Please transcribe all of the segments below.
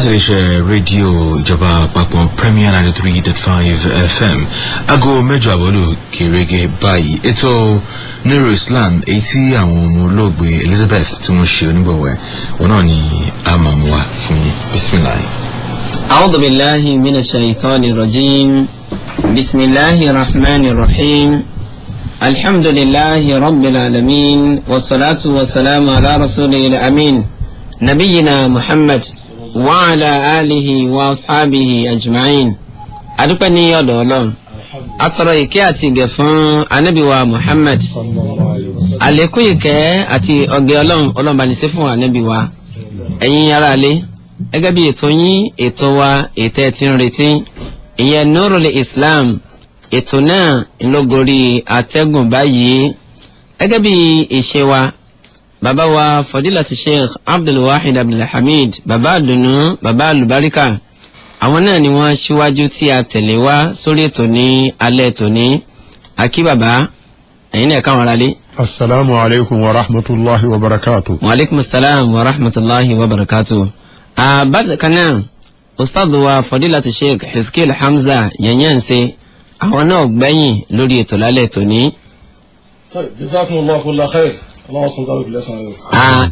láti lè ṣe rédíò ìjọba àpapọ̀ Premier 93.5 FM aago mẹ́jọ àbọ̀lù kèrègè báyìí ètò Nuru Islam èyí tí àwọn ọmọ olóògbé Elizabeth tí wọ́n ṣe onígbọ̀wọ́ wọn náà ni a máa mú wá fún yín. Bismillah. A'udhu billahi minash shaitanir rajim. Bismillahir rahmanir rahim. Alhamdulillahi rabbil alamin wassalatu wassalamu ala rasulil amin nabiyina Muhammad wa ala alihi wa ashabihi ajma'in. Adúpẹ́ ní ọ̀dọ̀ Ọlọ́run atọrọ ìkẹ́ àti ìgẹ̀ fún ànábì wa Muhammad àlékún ìkẹ́ àti ọ̀gẹ̀ Ọlọ́run bá ní ṣe fún ànábì wa. Ẹ̀yin ará ilé gẹ́gẹ́ bí ètò yín ètò wa ètò ẹ̀ tí ń retí ìyẹn Nurul Islam ètò náà ńlọgọrí àtẹ́gùn báyìí gẹ́gẹ́ bí ìṣe wa bàbá wa Fadilati Sheikh Abdulwahid Abdulhamid bàbá àdùnnú bàbá àlùbáríkà àwọn náà ni wọ́n ṣíwájú tí a tẹ̀lé wá sórí ètò ní alẹ́ tòní. Akí bàbá ẹ̀yin náà káwọn ará lé. Assalamu alaikum wa rahmatullahi wa barakatuh. Wa alaikum assalam wa rahmatullahi wa barakatuh. Bákan náà ustad wa Fadilati Sheikh Hiskil Hamza Yanyanse àwọn náà gbẹ̀yìn lórí ètò lálẹ́ tòní. Jazakumullahu kulla khair.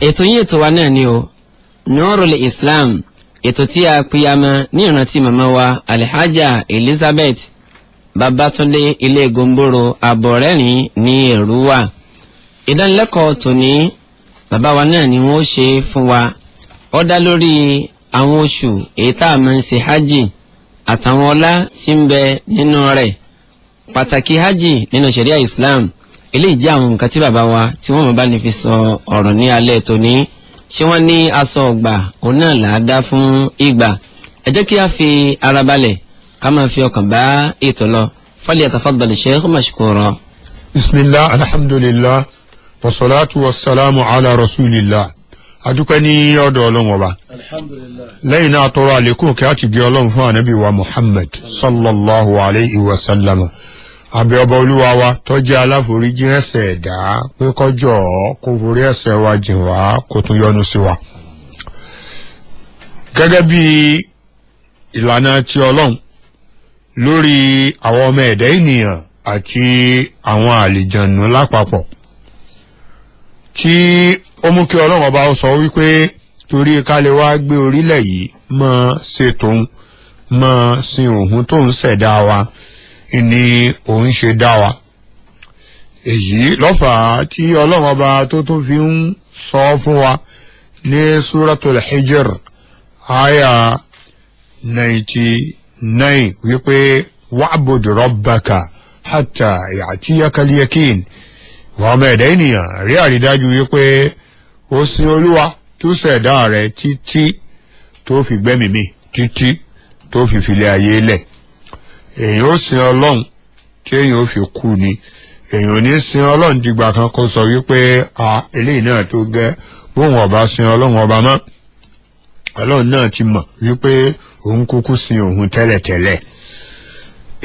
Ètò yín ètò wa náà ni o Nurul Islam ètò tí a pìyàmọ ní ìrántí màmá wa Alhaja Elizabeth Babatunde ilé Gomboro Abọ̀rẹ́rìn ní Èrúwà. Ìdánilẹ́kọ̀ọ́ tòní bàbá wa náà ni wọ́n ṣe fún wa ó dá lórí àwọn oṣù èyí tá a máa ń ṣe hajj àtàwọn ọlá tí ń bẹ nínú rẹ̀ pàtàkì hajj nínú sharia Islam. Eléyìí jẹ́ àwọn nǹkan tí bàbá wa tí wọ́n mọ̀ bá ní fi sọ ọ̀rọ̀ ní alẹ́ tòní. Ṣé wọ́n ní aṣọ ọgbà òun náà là á dá fún ìgbà. Ẹ jẹ́ kí a fi ara balẹ̀ ká máa fi ọkàn bá ètò lọ. Falyatafaddal Sheikh mashkura. Bismillah, alhamdulillah, wassalatu wassalamu ala rasulillah. Adúpẹ́ ní ọ̀dọ̀ Ọlọ́run Ọba. Alhamdulillah. Lẹ́yìn náà tọrọ àlékún kí a ti gé Ọlọ́run fún ànábì wa Muhammad sallallahu alayhi wa sallam. Àbẹ̀ ọba olúwa wa tó jẹ́ aláforíjì ẹ̀ṣẹ̀ ẹ̀dá pé kọjọ́ kó forí ẹ̀ṣẹ̀ wa jìn wá kó tún yọ́nú sí wa. Gẹ́gẹ́ bí ìlànà ti Ọlọ́run lórí àwọn ọmọ ẹ̀dá ènìyàn àti àwọn àlìjànú lápapọ̀ tí ó mú kí Ọlọ́run ọba ó sọ wípé torí ká lè wá gbé orílẹ̀ yìí mọ́ ṣètòun mọ́ sin òun tó ń ṣẹ̀dá wa ni òun ṣe dá wa. Èyí lọ́fà tí Ọlọ́run ọba tó fi ń sọ fún wa ní Suratul Hijr àyà 99 wípé wa'bud rabbaka hatta ya'tiyakal yakin. Wọ́n ọmọ ẹ̀dá ènìyàn rí àrídájú wípé ó sin Olúwa tó ṣẹ̀dá rẹ̀ títí tó fi gbẹ́mìí títí tó fi filẹ̀ ayé lẹ̀. Èyàn ó sin Ọlọ́run tí èyàn ó fi kú ni. Èyàn ò ní sin Ọlọ́run dìgbà kan kó sọ wípé eléyìí náà tó gẹ́ bóun ọba sin Ọlọ́run ọba mọ́. Ọlọ́run náà ti mọ̀ wípé òun kúkú sin òun tẹ́lẹ̀tẹ́lẹ̀.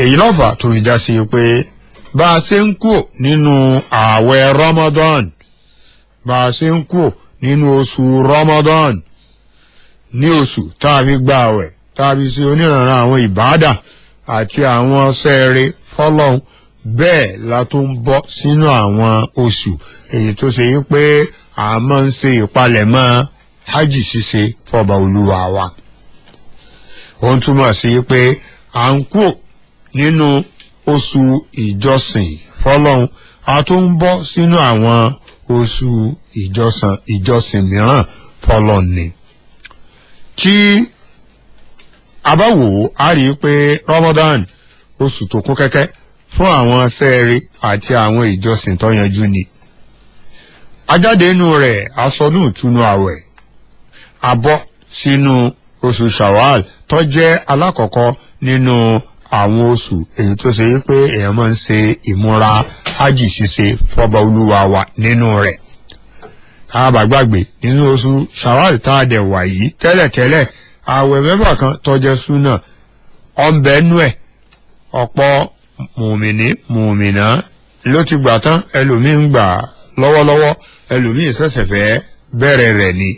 Èyí lọ́fà tó fi já sí pé bá a ṣe ń kú nínú ààwẹ̀ Ramadan, bá a ṣe ń kú nínú oṣù Ramadan, ní oṣù tá a fi gba àwẹ̀ tá a fi ṣe oníranran àwọn ìbádà àti àwọn sẹ́ẹ̀rẹ̀ fọ́lọ́hun, bẹ́ẹ̀ la tó ń bọ́ sínú àwọn oṣù èyí tó ṣe yí pé a máa ń ṣe ìpalẹ̀mọ́ hajj ṣíṣe fọba olúwa wa. Ó ń túmọ̀ sí pé à ń kú nínú oṣù ìjọsìn fọ́lọ́hun a tó ń bọ́ sínú àwọn oṣù ìjọsìn mìíràn fọ́lọ́hun ni. Tí a bá wò ó a rí i pé Ramadan oṣù tó kún kẹ́kẹ́ fún àwọn sẹ́ẹ̀rì àti àwọn ìjọsìn tó yanjú ni. Ajáde inú rẹ̀ asọdún ìtúnu àwẹ̀ abọ́ sínú oṣù Shawwal tó jẹ́ alákọ̀ọ́kọ́ nínú àwọn oṣù èyí tó ṣe pé èèyàn máa ń ṣe ìmúra hajj ṣíṣe fọba olúwa wa nínú rẹ̀. Àbàgbàgbé nínú oṣù Shawwal tá a dẹ̀ wà yìí tẹ́lẹ̀tẹ́lẹ̀ àwẹ̀ mẹ́fà kan tó jẹ́ súnà ọ̀nbẹ́nu ẹ̀ ọ̀pọ̀ mùmìnà ló ti gbà tán, ẹlòmíì ń gbà lọ́wọ́lọ́wọ́, ẹlòmíì ṣẹ̀ṣẹ̀ fẹ́ bẹ̀rẹ̀ rẹ̀ ni.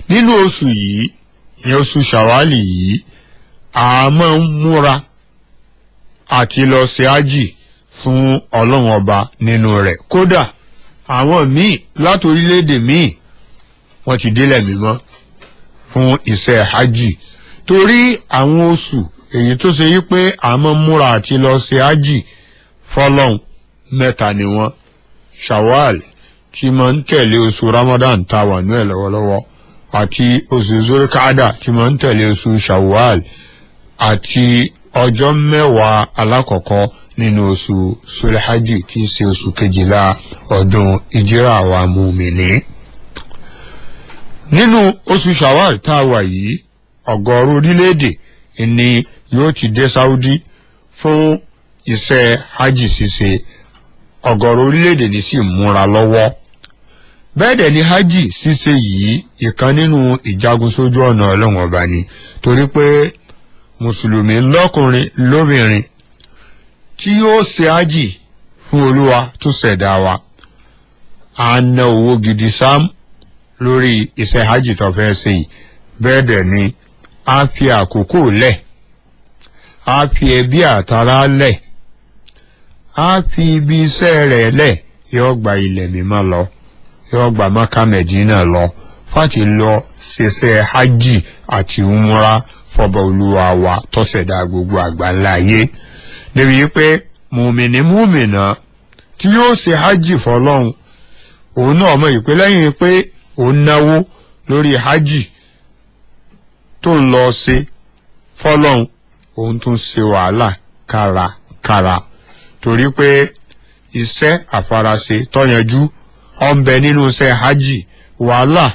Nínú oṣù yìí ìyẹn oṣù ṣàwálì yìí a máa ń múra àti lọ ṣe ájì fún ọlọ́run ọba nínú rẹ̀. kódà àwọn míì láti orílẹ̀-èdè míì wọ́n ti délẹ̀ mímọ́ fún iṣẹ́ ájì torí àwọn oṣù èyí tó ṣe yí pé a máa ń múra àti lọ ṣe ájì fọlọ́run mẹ́ta ni wọ́n. Shawwal tí máa ń tẹ̀lé oṣù Ramadan tá a wà ní ẹ̀ lọ́wọ́lọ́wọ́ àti oṣù Zulqaada tí máa ń tẹ̀lé oṣù Shawwal àti ọjọ́ mẹ́wàá alákọ̀ọ́kọ́ nínú oṣù Sulhajji tí í ṣe oṣù kejìlá ọdún ìjírà wa mùmìnì. nínú oṣù Shawwal tá a wà yìí ọ̀gọ̀ọ̀rọ̀ orílẹ̀-èdè ni yóò ti dé Saudi fún iṣẹ́ hajj ṣíṣe. ọ̀gọ̀rọ̀ orílẹ̀-èdè ní sì múra lọ́wọ́. bẹ́ẹ̀ dẹ̀ ni hajj ṣíṣe yìí ìkan nínú ìjagun sójú ọ̀nà ọlọ́run ọba ni torí pé mùsùlùmí lọ́kùnrin lóbìnrin tí yóò ṣe hajj fún olúwa tó ṣẹ̀dá wa á ná owó gidi sáám lórí iṣẹ́ hajj tó fẹ́ ṣe yìí. bẹ́ẹ̀ dẹ̀ ni á fi àkókò lẹ̀ á fi ẹbí àtàrà lẹ̀ á fi ibi iṣẹ́ rẹ̀ lẹ̀ yóò gba ilẹ̀ mímọ́ lọ yóò gba Mákà Mẹ́dínà lọ fáti lọ ṣiṣẹ́ hajj àti umra fọba olúwa wa tó ṣẹ̀dá gbogbo àgbáńlá ayé. débi pé mùmìnà tí yóò ṣe hajj fọlọ́hun òun náà mọ̀ ìpè lẹ́yìn pé òun náwó lórí hajj tó ń lọ ṣe fọlọ́hun òun tún ṣe wàhálà kárakára torí pé iṣẹ́ àfaraṣe tọ́yanjú ó ń bẹ nínú iṣẹ́ hajj wàhálà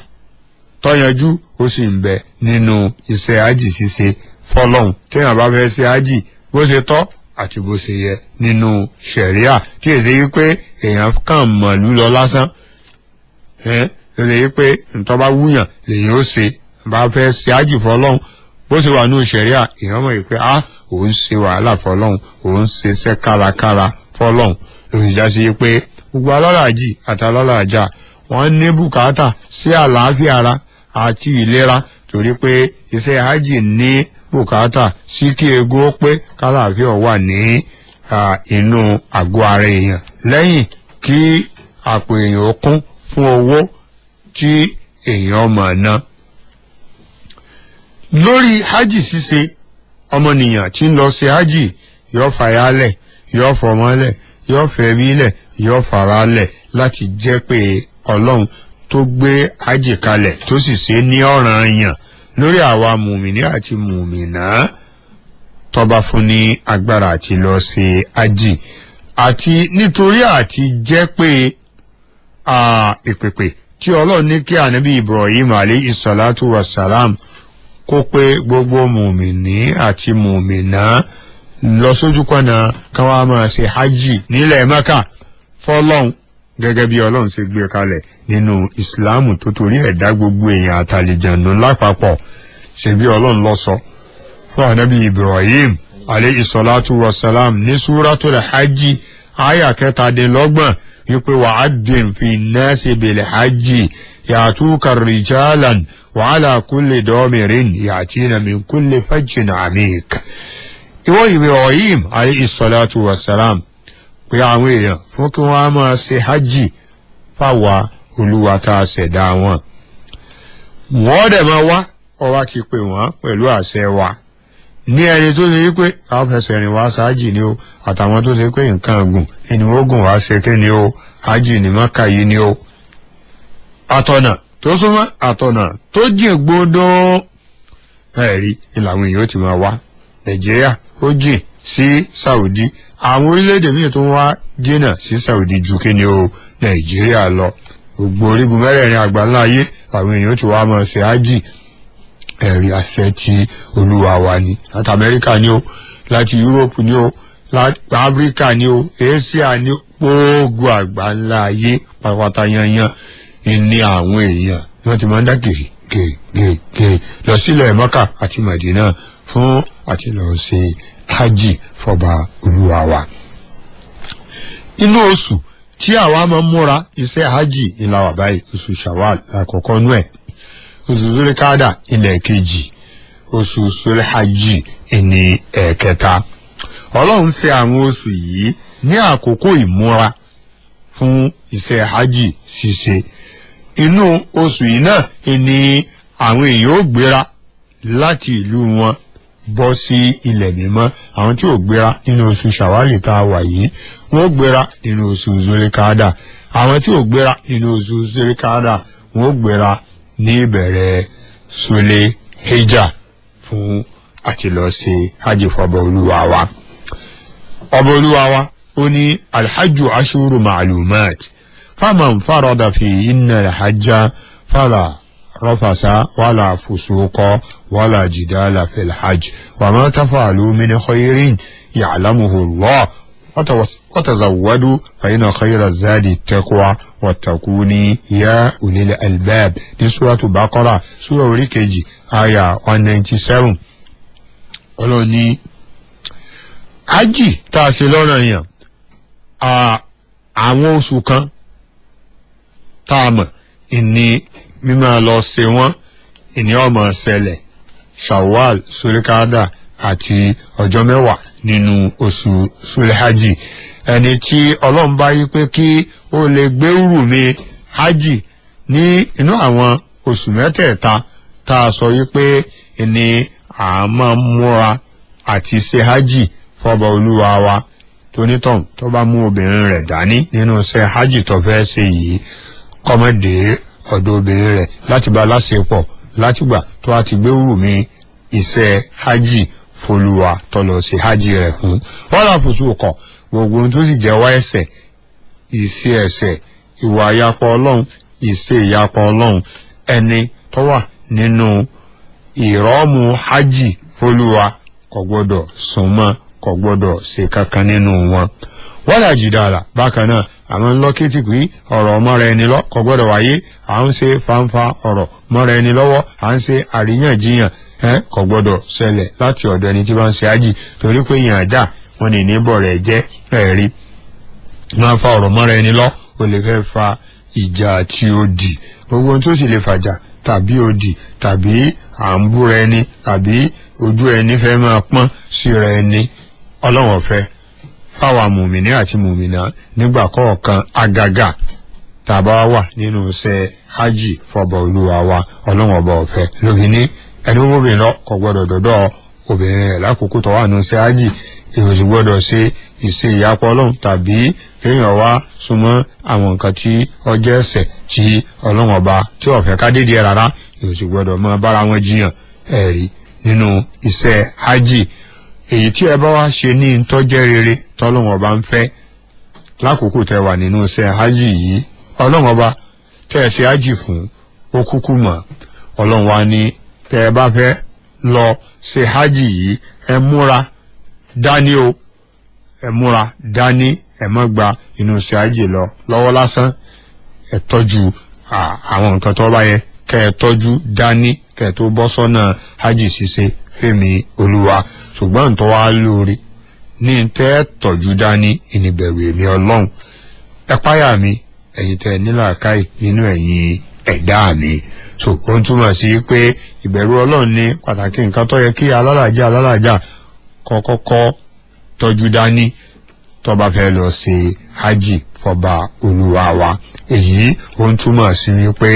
tọ́yanjú ó sì ń bẹ nínú iṣẹ́ hajj ṣíṣe fọlọ́hun téèyàn bá fẹ́ ṣe hajj bó ṣe tọ́ àti bó ṣe yẹ nínú ṣẹ̀ríà tí èsì yí pé èèyàn kàn mọ̀lú lọ lásán tó lè yí pé nǹkan bá wúyàn lèyìn ó ṣe bá fẹ́ ṣe hajj fọlọ́hun bó ṣe wà nínú ṣẹ̀ríà èèyàn mọ̀ pé òun ṣe wàhálà fọlọ́hun òun ṣiṣẹ́ kárakára fọlọ́hun lórí ìjà sí pé gbogbo alálàájì àti alálàájà wọ́n ní bùkátà sí àlàáfíà ara àti ìlera torí pé iṣẹ́ hajj ní bùkátà sí kí egun ó pé kálàáfíà wà ní inú àgọ́ ara èèyàn lẹ́yìn kí àpò èèyàn ó kún fún owó tí èèyàn máa ná. lórí hajj ṣíṣe ọmọnìyàn tí ń lọ ṣe hajj yóò fàyálẹ̀ yóò fọmọlẹ̀ yóò fẹ̀mílẹ̀ yóò faralẹ̀ láti jẹ́ pé ọlọ́run tó gbé hajj kalẹ̀ tó sì ṣe ní ọ̀ranyàn lórí àwa mùmìnì àti mùmìnà tó bá fún ní agbára àti lọ ṣe hajj àti nítorí àti jẹ́ pé ìpèpè tí ọlọ́run ní kí ànábì Ibrahim alayhi salatu wassalam kó pé gbogbo mùmìnì àti mùmìnà lọ sójú kọ́nà kan wá máa ṣe hajj nílẹ̀ Mẹ́kà fọ́lọ́hun gẹ́gẹ́ bí ọlọ́run ṣe gbé kalẹ̀ nínú ìsìláàmù tó torí ẹ̀dá gbogbo èèyàn àtàlìjànù lápapọ̀ ṣe bí ọlọ́run lọ sọ fún ànábì Ibrahim alayhi salatu wassalam ní súratul hajj àyà 27 wípé wa'addin fi nnasi bil hajji ya'tuka rijalan wa ala kulli damirin ya'tina min kulli fajjin amik. ìwọ Ibrahim alayhi salatu wassalam pé àwọn èèyàn fún kí wọ́n á máa ṣe hajj fáwa olúwa tá a ṣẹ̀dá wọn. wọ́n dẹ̀ máa wá ọwá ti pè wọ́n pẹ̀lú àṣẹ wa ní ẹni tó ṣe pé àwọn fẹsẹ̀ rìn wá ṣáájì ni ó àtàwọn tó ṣe pé nǹkan ọ̀gùn ẹni ogun wá ṣe kí ni ó hajj ní Mákà yìí ni ó. àtọ̀nà tó súnmọ́ àtọ̀nà tó jìn gbódó ẹ̀rí ni làwọn èèyàn ti máa wá. Nàìjíríà ó jìn sí Saudi àwọn orílẹ̀-èdè míì tó wá jìnnà sí Saudi ju kí ni ó Nàìjíríà lọ. gbogbo orígun mẹ́rẹ̀ẹ̀rin àgbáńlá ayé àwọn èèyàn ti wá máa ṣe hajj ẹ̀rí àṣẹ tí olúwa wa ni láti Amẹ́ríkà ni ó láti Europe ni ó láti Áfíríkà ni ó Asia ni ó gbogbo àgbáńlá ayé pátápátá yanyan ní àwọn èèyàn ni wọ́n ti máa ń dá gèrè lọ sílẹ̀ Mẹ́kà àti Mẹdínà fún àti lọ ṣe hajj fọba olúwa wa. inú oṣù tí àwa máa ń múra iṣẹ́ hajj ìlàwà báyìí oṣù Shawwal àkọ́kọ́ nú ẹ̀ oṣù Zulqaada ilẹ̀ kejì oṣù Sulhajji ní ẹ̀kẹta. Ọlọ́run ṣe àwọn oṣù yìí ní àkókò ìmúra fún iṣẹ́ hajj ṣíṣe. Inú oṣù yìí náà ni àwọn èèyàn ó gbéra láti ìlú wọn bọ́ sí ilẹ̀ mímọ́. Àwọn tí ò gbéra nínú oṣù Ṣàwálì tá a wà yìí wọ́n ó gbéra nínú oṣù Zulqaada. Àwọn tí ò gbéra nínú oṣù Zulqaada wọ́n ó gbéra ní ìbẹ̀rẹ̀ Sulhijja fún àti lọ sí hajj fọba olúwa wa. Ọba olúwa wa ó ní alhajju ashuru ma'lumat faman farada fihinna alhajja fala rafasa wala fusuqa wala jidala fil hajj wa ma taf'alu min khairin ya'lamuhu Allah wa tazawwadu fa inna khayra zadi taqwa wattaquni ya ulil albab. Ní suratu Baqara sura orí kejì aya 197. Ọlọ́ni hajj tá a ṣe lọ́nà yẹn àwọn oṣù kan tá a mọ̀ ìní mímọ́ lọ ṣe wọ́n ìní ọmọ ṣẹlẹ̀ Shawwal, Zulqaada àti ọjọ́ mẹ́wàá nínú oṣù Sulhajji. Ẹni tí Ọlọ́run bá yí pé kí ó lè gbérù mi hajj ní inú àwọn oṣù mẹ́tẹ̀ẹ̀ta tá a sọ yí pé ìní àmọ́ múra àti ṣe hajj fọba olúwa wa. Tonítọ̀hún tó bá mú obìnrin rẹ̀ dání nínú iṣẹ́ hajj tó fẹ́ ṣe yìí kọ́mọdé ọ̀dọ̀ obìnrin rẹ̀ láti bá láṣepọ̀ látìgbà tó a ti gbé wùrù mi iṣẹ́ hajj folúwa tó lọ ṣe hajj rẹ̀ fún. wọ́n là fòṣù kọ̀ gbogbo ohun tó sì jẹ́ wá ẹ̀ṣẹ̀ ìṣe ẹ̀ṣẹ̀ ìwà ìyapọ̀ Ọlọ́run ìṣe ìyapọ̀ Ọlọ́run ẹni tó wà nínú ìrọ́mù hajj folúwa kò gbọ́dọ̀ súnmọ́ kò gbọ́dọ̀ ṣe kankan nínú wọn. wala jidala bákan náà àwọn lọ́kìtì pé ọ̀rọ̀ mọ́ra ẹni lọ kò gbọ́dọ̀ wáyé. À ń ṣe fanfa ọ̀rọ̀ mọ́ra ẹni lọ́wọ́ à ń ṣe àríyànjiyàn kò gbọ́dọ̀ ṣẹlẹ̀ láti ọ̀dọ̀ ẹni tí bá ń ṣe hajj torí pé yàn dà wọn ní níbọ̀ rẹ̀ jẹ́ ẹ̀rí. máa fa ọ̀rọ̀ mọ́ra ẹni lọ ó lè fẹ́ fa ìjà tí ó dì. gbogbo ohun tó sì lè fàjà tàbí òdì tàbí à ń búra ẹni tàbí ojú ẹni fẹ́ máa pọ́n síra ẹni Ọlọ́run ọ̀fẹ́ fáwa mùmìnì àti mùmìnà nígbà kọ̀ọ̀kan àgàgà tàbá wà nínú iṣẹ́ hajj fọba olúwa wa. Ọlọ́run ọba ọ̀fẹ́ lórí ní ẹni obìnrin lọ kò gbọ́dọ̀ dọ́dọ̀ obìnrin rẹ̀ lákòókò tó wà nínú iṣẹ́ hajj. èèyàn sì gbọ́dọ̀ ṣe ìṣe ìyapọ̀ Ọlọ́run tàbí kéèyàn wá súnmọ́ àwọn nǹkan tí ó jẹ́ ẹ̀ṣẹ̀ tí Ọlọ́run ọba tí ó fẹ́ ká dédìí ẹ̀ rárá. èèyàn sì gbọ́dọ̀ máa bára wọn jiyàn ẹ̀rí nínú iṣẹ́ hajj. èyí tí ẹ bá wá ṣe ní ntọ́jẹ́ rere tọ́lọ́run ọba ń fẹ́ lákòókò tẹ wà nínú iṣẹ́ hajj yìí Ọlọ́run ọba tẹ́ ẹ ṣe hajj fún ó kúkú mọ̀. Ọlọ́run wa ní tẹ́ ẹ bá fẹ́ lọ ṣe hajj yìí ẹ múra dání o ẹ múra dání ẹ má gba inú iṣẹ́ hajj lọ lọ́wọ́ lásán. ẹ tọ́jú àwọn nǹkan tó bá yẹ kẹ́ ẹ tọ́jú dání kẹ́ ẹ tó bọ́ sọ́nà hajj ṣíṣe fẹ́mi olúwa. ṣùgbọ́n tó wá lórí ní tẹ́ tọ́jú dání ìnìbẹ̀rù èmi Ọlọ́run. ẹ páyà mi ẹ̀yin tẹ́ nílàákàyè nínú ẹ̀yin ẹ̀dá mi. so ó ń túmọ̀ sí pé ìbẹ̀rù Ọlọ́run ní pàtàkì nǹkan tó yẹ kí alálàájá kọ́kọ́ tọ́jú dání tó bá fẹ́ lọ ṣe hajj fọba olúwa wa. èyí ó ń túmọ̀ sí wípé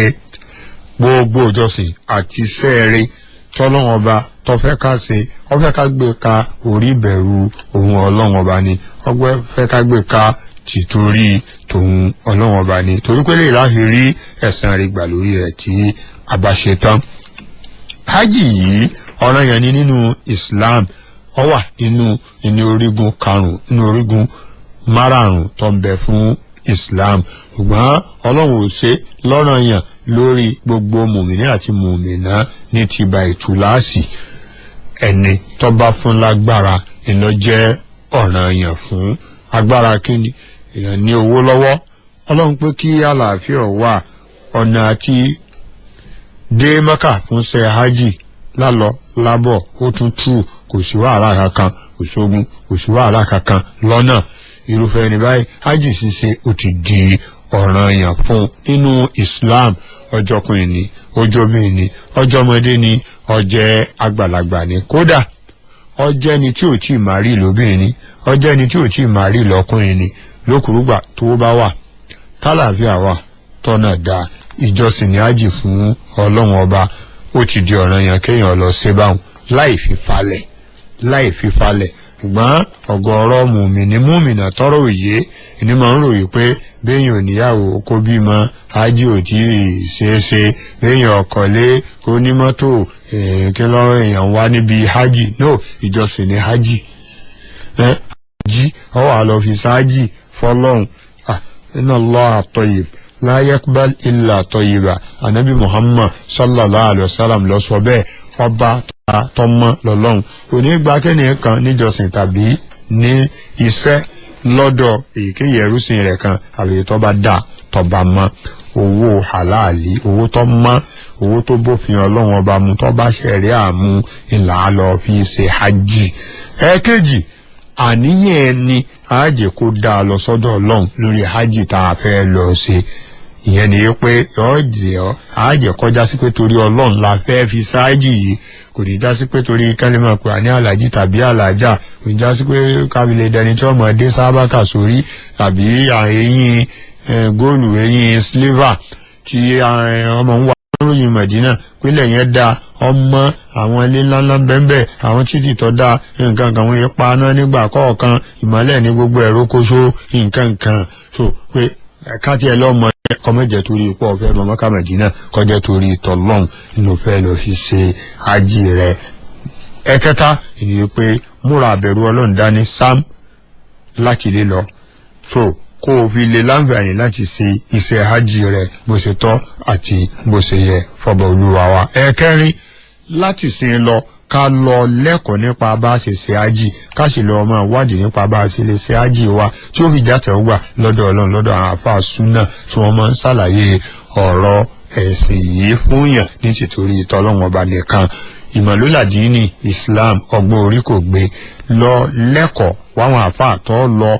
gbogbo ìjọsìn àti sẹ́ẹ̀rẹ́ tọ́lọ́run ọba tó fẹ́ ká ṣe ó fẹ́ ká gbé ka orí ìbẹ̀rù ohun Ọlọ́run ọba ni ó fẹ́ ká gbé ka tìtorí tòun Ọlọ́run ọba ni torí pé lè láti rí ẹ̀san rẹ̀ gbà lórí rẹ̀ tí a bá ṣe tán. hajj yìí ọ̀ranyàn ni nínú Islam. ó wà nínú orígun karùn-ún nínú orígun márààrún tó ń bẹ fún Islam. ṣùgbọ́n Ọlọ́run ò ṣe lọ́ranyàn lórí gbogbo mùmìnì àti mùmìnà ní ti ba ìtúláàsì. ẹni tó bá fún lágbára iná jẹ́ ọ̀ranyàn fún. agbára kíni èèyàn ní owó lọ́wọ́ Ọlọ́run pé kí àlàáfíà wà ọ̀nà àti dé Mẹ́kà fún ṣe hajj lálọ lábọ̀ ó tún tú kò sí wàhálà kankan kò sógun kò sí wàhálà kankan lọ́nà. irúfẹ́ ẹni báyìí hajj ṣíṣe ó ti di ọ̀ranyàn fún nínú Islam. Ọjọ́kùnrin ni, ọjọ́bìnrin ni, ọjọ́mọdé ni, ọjẹ́ àgbàlagbà ni, kódà ọjẹ́ ni tí ò tí ì máa rí lóbìnrin ni, ọjẹ́ ni tí ò tí ì máa rí lọ́kùnrin ni, lókùrúgbà tó bá wà tálàáfíà wà tọ́nà dá ìjọsìn ní ájì fún Ọlọ́run ọba ó ti di ọ̀ranyàn kéèyàn lọ ṣe báwọn láì fi falẹ̀ ṣùgbọ́n ọ̀gọ̀ọ̀rọ̀ mùmìnà tọrọ òye ẹni máa ń ròyìn pé béèyàn níyàwó kó bímọ ájì ò tí ì ṣeéṣe, béèyàn ọkọ̀lé kó ní mọ́tò kí lọ́rọ̀ èèyàn wá níbi hájì. No, ìjọsìn ní hájì ọ wà lọ fi sáájì fọlọ́run. Inna Allaha tayyib la yaqbal illa tayyiba. Ànábì Muhammad sallallahu alayhi wa sallam lọ sọ bẹ́ẹ̀, ọba tọmọ lọ́lọ́run kò ní gba kẹ́ni kan níjọsìn tàbí ní iṣẹ́ lọ́dọ̀ èyíkéyìí ẹrúsìn rẹ̀ kan àbí tó bá dà tó bá mọ́. Owó halali, owó tó mọ́, owó tó bófin Ọlọ́run ọba mu tó bá ṣẹ̀rí àmú ìlà lọ fi ṣe hajj. Ẹ̀kejì, àníyàn ẹni àjẹ́ kó dáa lọ sọ́dọ̀ Ọlọ́run lórí hajj tá a fẹ́ lọ ṣe. Ìyẹn ni pé àjẹ́ kọjá sí pé torí Ọlọ́run la fẹ́ fi ṣáájì yìí, kò ní já sí pé torí kálímà pé àní àlàjì tàbí àlàjà, kò ní já sí pé kábílẹ̀ dẹni tí ọmọ dé sábàkà sórí tàbí eyín góòlù, eyín sliver tí ọmọ ń wá lóyìn Mẹ̀dínà pínlẹ̀ yẹn dá ọmọ àwọn ilé ńláńlá bẹ́ẹ̀ àwọn títì tó dá nǹkan kan wọ́n yẹ paná nígbà kọ̀ọ̀kan, ìmọ̀lẹ̀ ní gbogbo ẹ̀rọ kóso nǹkan kan. So pé káàtì ẹ̀ lọ́mọ kọ́mẹ́jẹ torí ipò ọ̀fẹ́ Mọ́kà Mẹ̀dínà kọjá torí ìtọ́lọ́hún inú fẹ́ lọ fi ṣe ájì rẹ̀. Ẹ̀kẹta ìní pé múra àbẹ̀rù Ọlọ́run dání sam láti lé lọ. So kó o fi lè láǹfààní láti ṣe iṣẹ́ hajj rẹ̀ bó ṣe tọ́ àti bó ṣe yẹ fọba Olúwa wa. Ẹ̀kẹrin, láti sin lọ ká lọ lẹ́kọ̀ọ́ nípa bá a ṣe ṣe hajj, ká sì lọ máa wádìí nípa bá a ṣe lè ṣe hajj wa tí ó fi játẹ̀ wà lọ́dọ̀ Ọlọ́run lọ́dọ̀ àwọn àfáà súnà tí wọ́n máa ń ṣàlàyé ọ̀rọ̀ ẹ̀sìn yìí fún yàn ní tìtorí ìtọ́lọ́wọ́n ọba nìkan. Ìmọ̀lúlàdínì Islam ọgbọ́n orí kò gbé lọ lẹ́kọ̀ọ́ wáwọn àfáà tó lọ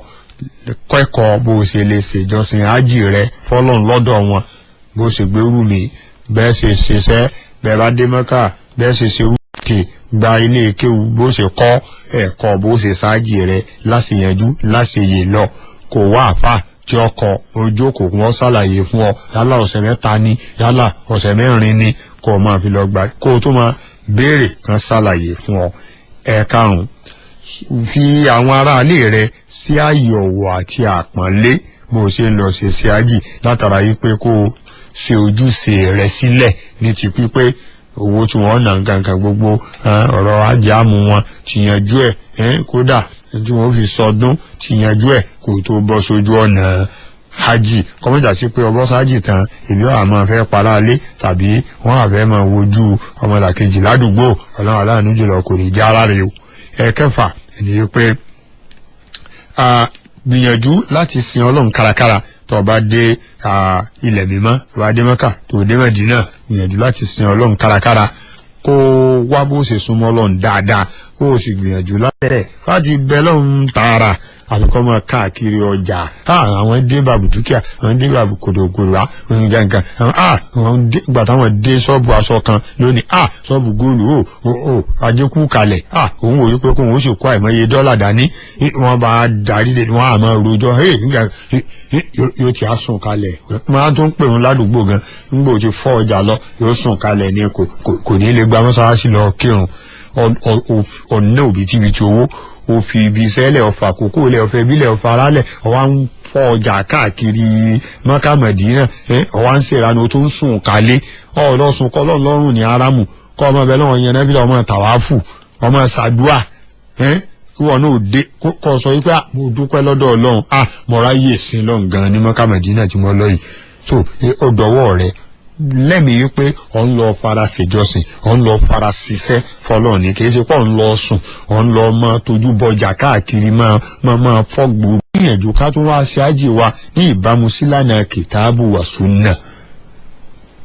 kẹ́kọ̀ọ́ bó ṣe lè ṣèjọsìn hajj rẹ fọ́lọ́run lọ́dọ̀ wọn, bó ṣe gbérù mi, bẹ́ẹ̀ ṣe ṣiṣẹ́, bẹ́ẹ̀ bá dé Mẹ́kà, bẹ́ẹ̀ ṣe ṣe wúkì gba ilé kéwú, bó ṣe kọ́ ẹ̀kọ́ bó ṣe ṣáájì rẹ láṣeyànjú láṣeyè lọ. Kò wá àfà tí ọkọ̀ ojú kò wọ́n ṣàlàyé fún ọ yálà ọ̀sẹ̀ 3 ni yálà ọ̀sẹ̀ 4 ni kó o máa fi lọ gbà kó o tó máa béèrè kan ṣàlàyé fún ọ. Ẹ̀karùn-ún, fi àwọn aráalé rẹ sí ààyè ọ̀wọ̀ àti àpọ́nlé bó o ṣe ń lọ ṣe ṣe ájì, látara yìí pé kó o ṣe ojúṣe rẹ sílẹ̀ ní ti pípé owó tí wọ́n nà nǹkan gbogbo ọ̀rọ̀ ajáàmù wọn ti yanjú ẹ̀ kódà tí wọ́n fi sọdún ti yanjú ẹ̀ kó tó bọ́ sójú ọ̀nà hajj. Kọ́mọ́jà sí pé ọbọ̀ sáájì tán ìbí ọ̀hà máa fẹ́ paráalé tàbí wọ́n àfẹ́ máa wojú ọmọlàkejì ládùúgbò. Ọlọ́run aláàánú jùlọ kò ní já ara rẹ o. Ẹ̀kẹfà ni pé gbìyànjú láti sin Ọlọ́run kárakára tó bá dé ilẹ̀ mímọ́, tó bá dé Mẹ́kà, tó dé Mẹ́dínà, gbìyànjú láti sin Ọlọ́run kárakára, kó wá bó ṣe súnmọ́ Ọlọ́run dáadáa, kó o sì gbìyànjú láti bẹ lọ́run tààrà àbíkọ́ máa káàkiri ọjà. Àwọn dé bàbù dúkìá, àwọn dé bàbù kòdòkòrò nǹkan àwọn ìgbà táwọn dé ṣọ́ọ̀bù aṣọ kan lónìí ṣọ́ọ̀bù góòlù ajékú kalẹ̀ òun ò yí pé kóun ó sì kó àìmọye dọ́là dání, wọ́n bá darí dé wọ́n á máa rojọ́ yóò ti á sùn kalẹ̀. Máa tó ń pè wọn ládùúgbò gan nígbà tí fọ́ ọjà lọ yóò sùn kalẹ̀ ní kò ní lè gba mọ́sálásí lọ kírun. Ọ̀nà òbítíbitì owó ó fi ibi sẹ́lẹ̀ ọ̀fà àkókò lẹ̀ ọ̀fẹ́ bílẹ̀ ọ̀fà arálẹ̀ ọ̀wá ń fọ́ ọjà káàkiri Mẹ́kà Mẹ̀dínà ọ̀wá ń ṣèrànà tó ń sùn kálé ọ̀lọ́sùn kọ́ lọ́rùn ní arámù kọ́ ọmọ ẹbẹ̀ lọ́wọ́ yẹn nẹ́bílẹ̀ ọmọ tàwáfù ọmọ ṣàdúà kí wọn náà dé kọ́ sọ wípé mo dúpẹ́ lọ́dọ̀ Ọlọ́run mọ̀ra yè sí lọ́n gan ní Mẹ́kà Mẹ̀dínà tí mo lọ yìí. So ọ̀dọ̀wọ́ rẹ̀ lẹ́mìí pé ọ̀ ń lọ fara ṣèjọsìn ọ̀ ń lọ fara ṣiṣẹ́ fọlọ́ ní kì í ṣe pọ̀ ń lọ sùn ọ̀ ń lọ máa tójú bọjà káàkiri máa fọ́gbó. Gbìyànjú ká tún wá ṣe ájì wa ní ìbámu sílànà kìtàbù wà súnà.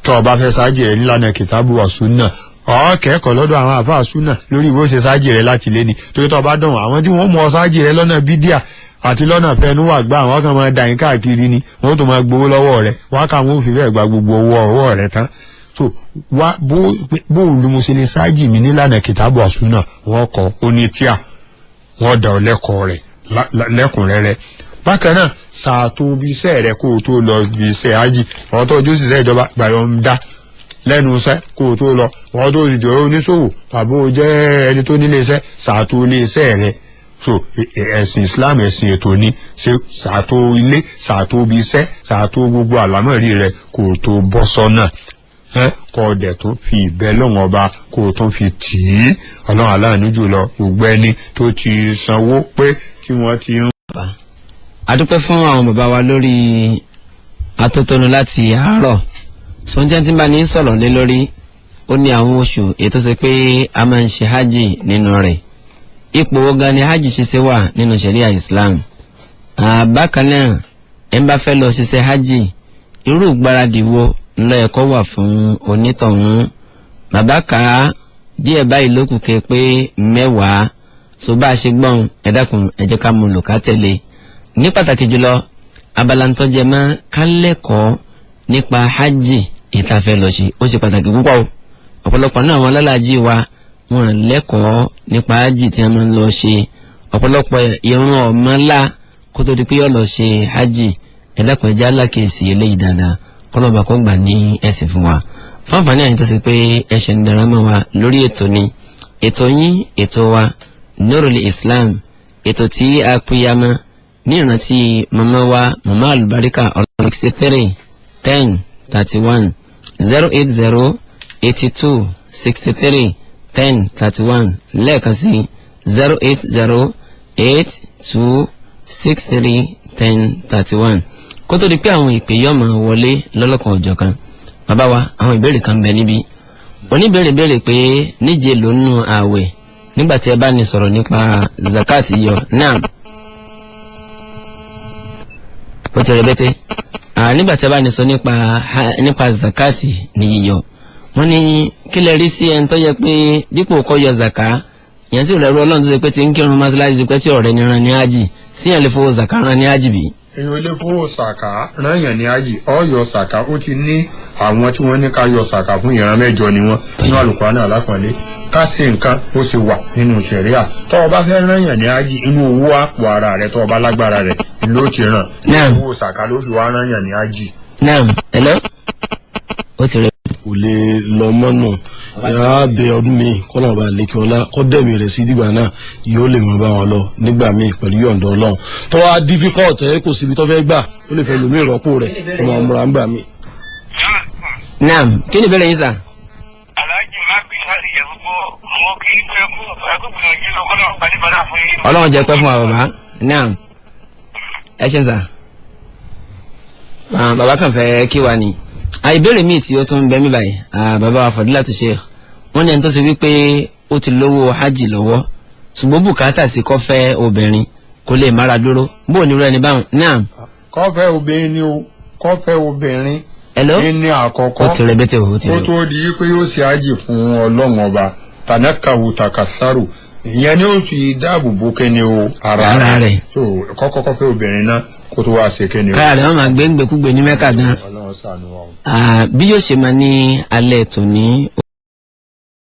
tó o bá fẹ́ ṣáájì rẹ nílànà kìtàbù wà súnà ọ̀ kẹ́kọ̀ọ́ lọ́dọ̀ àwọn àfáà súnà lórí ìwé ṣe ṣáájì rẹ láti lé ni torí tó o bá dán àwọn tí wọ́n mú ọ ṣáájì rẹ lọ́nà bídíà àti lọ́nà fẹnu wà gbà wọ́n kàn máa dà yín káàkiri ni wọ́n tó máa gbowó lọ́wọ́ rẹ̀ wọ́n kà wọ́n fi fẹ́ gba gbogbo owó ọwọ́ rẹ̀ tán so wá bó olùmọ̀sílẹ̀ sáájì mi nílànà kìtàbù àsúnà wọ́n kọ́ ó ní tíà wọ́n dà ọ́ lẹ́kọ̀ọ́ rẹ̀ lẹ́kùnrẹ́rẹ́ bákan náà ṣàtò bí iṣẹ́ rẹ̀ kó o tó lọ bí iṣẹ́ ájì wọ́n tó ojú ṣiṣẹ́ ìjọba gbàyọ̀ ń dá lẹ́nu iṣẹ́ kó o tó lọ wọ́n tó jọ oníṣòwò tàbí o jẹ́ ẹni tó nílé iṣẹ́ ṣàtò ilé iṣẹ́ rẹ̀ so ẹ̀sìn Islam ẹ̀sìn ètò ni ṣe ṣàtò ilé ṣàtò bí iṣẹ́ ṣàtò gbogbo àlámọ̀rí rẹ̀ kó o tó bọ́ sọ́nà kọ́ ọ̀dẹ̀ tó fi ìbẹ́ lọ́wọ́n ọba kó o tó fi tì í ọlọ́run aláàánú jùlọ gbogbo ẹni tó ti sanwó pé tí wọ́n ti ń. adúpẹ́ fún àwọn bàbá wa lórí atótónu láti àárọ̀ sọ́njẹ́ tí bá ní sọ̀rọ̀ lé lórí ó ní àwọn oṣù ètò ṣe pé a máa ń ṣe hajj nínú rẹ̀ ipò wo gan ni hajj ṣe wà nínú ṣẹ̀ríà Islam bákan náà ẹ̀ ń bá fẹ́ lọ ṣiṣẹ́ hajj irú ìgbáradì wo ńlọ ẹ̀kọ́ wà fún onítọ̀hún bàbá ká díẹ̀ báyìí ló kù ké pé 10 tó bá a ṣe gbọ́n ẹ dákun ẹ jẹ́ ká mú lò ká tẹ̀lé ní pàtàkì jùlọ abala ń tọ́jẹ́ mọ́ ká lẹ́kọ̀ọ́ nípa hajj ìtafẹ́ lọ ṣe ó ṣe pàtàkì púpọ̀ ọ̀pọ̀lọpọ̀ náà àwọn alálàájì wa wọn lẹ́kọ̀ọ́ nípa hajj tí a máa ń lọ ṣe ọ̀pọ̀lọpọ̀ ìrun ọ̀mọ́lá kó tó di pé yọ lọ ṣe hajj ẹ dákun ẹ jẹ́ alákèésí eléyìí dáadáa kọlọba kó gbà ní ẹsẹ̀ fún wa fáfàní àyíntó sí pé ẹsẹ̀ ń darama wa lórí ètò ni ètò yín ètò wa Nurul Islam ètò tí a pínyàmá ní ìrántí mama wa mama alubarika ọlọ́run 63 10 31 080 82 63 10 31 lẹ́ẹ̀kan sí 080 82 63 10 31 kó tó di pé àwọn ìpè yọ máa wọlé lọ́lọ́kan ọjọ́ kan bàbá wa àwọn ìbéèrè kan bẹ níbí oníbèrè béèrè pé níje ló nù ààwẹ̀ nígbà tí ẹ bá ní sọ̀rọ̀ nípa zakat yọ náà ó ti rẹ̀bẹ́tẹ́ nígbà tí ẹ bá ní sọ nípa zakat ní yíyọ wọ́n ní kí lẹ rí sí ẹni tó yẹ pé dípò kó yọ zaka ìyẹn sì rẹ̀ rú ọlọ́run tó ṣe pé ti ń kírun mọ́ṣáláṣí pé tí ọ̀rẹ́ ni ran ní ájì síyàn lè fowó zaka ran ní ájì bí. èyàn lè fowó sàkà ráyàn ní ájì ọyọ sàkà ó ti ní àwọn tí wọ́n ní ká yọ sàkà fún ìran mẹ́jọ ni wọ́n nínú Al-Qur'ani alápọ̀nlé ká sí nǹkan ó sì wà nínú ṣẹ̀ríà tó o bá fẹ́ ráyàn ní ájì inú owó àpò ara rẹ̀ tó o bá lágbára rẹ̀ ló ti ràn owó sàkà ló fi wá ráyàn ní ájì. naam hello ó ti rẹ. kò lè lọ mọ́nà yàrá bẹ ọdún mi kọ́nà ọba lẹ́kẹ̀ ọlá kọ́dẹ̀mí rẹ̀ sí dìgbà náà yóò lè mọ̀ bá wọn lọ nígbà míì pẹ̀lú yọ̀ǹda ọlọ́run tó wá difficult ẹ̀ kò síbi tó fẹ́ gbà ó lè fẹ́ lómi ìrọ́pò rẹ̀ ọmọ ọmọra ń gbà mí. naam kí ni ìbéèrè yín sà. aláàjì má bí sáré yẹ gbogbo àwọn kí n fẹ́ kú ẹgbẹ́gbìyànjú lọ kọ́nà gbadébàdà fún yín. ọlọ́run jẹ́ pẹ́ fún wa bàbá naam ẹ ṣe ń sà bàbá kan fẹ́ kí wa ni ìbéèrè míì tí ó tún bẹ mí báyìí bàbá wa Fadilatu Sheikh wọ́n ní ẹni tó ṣe wípé ó ti lówó hajj lọ́wọ́ ṣùgbọ́n bùkátà sí kó fẹ́ obìnrin kó lè mára dúró bó ní irú ẹni báwọn náà. kó fẹ́ obìnrin ni o kó fẹ́ obìnrin ní àkọ́kọ́ ó ti rẹbẹ́tẹ̀ ó ti rẹ. ó tó di pé yóò ṣe hajj fún ọlọ́run ọba tanakawu takasaru ìyẹn ni ó fi dáàbò bò kẹ́ni o ara rẹ̀ so kọ́kọ́ fẹ́ obìnrin náà kó tó wá ṣe kẹ́ni o. káyà rẹ̀ wọ́n máa gbé ń gbẹ̀kúgbẹ̀ ní Mẹ́kà gan. Ọlọ́run ṣàánú wa. bí yóò ṣe máa ní alẹ́ tòní